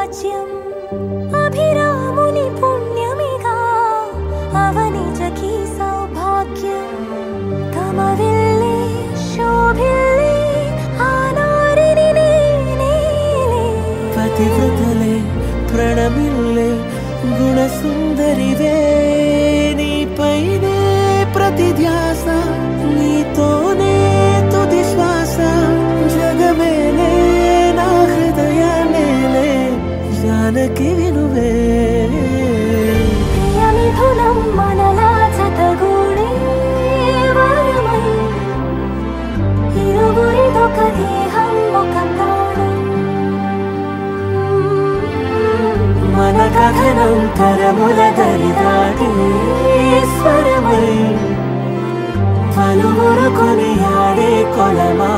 రాజ్యం అభిరాముని పుణ్యమిగా అవనిజకి సౌభాగ్యం కమవిల్లే శోభిల్లే ఆనారిని నేనే పతివ్రతలే ప్రణమిల్లే గుణసుందరివే నీపైనే ప్రతి ధ్యాస నీతోనే తుది శ్వాస జగమేలే నా హృదయాలేలే జానకి వినువే ప్రియమిథునం మనలా జతగూడే వరమై ఇరువురిదొక దేహం ఒక ప్రాణం మన కథనం తరముల దరిదాటి స్వరమై పలువురు కొనియాడే కొలమా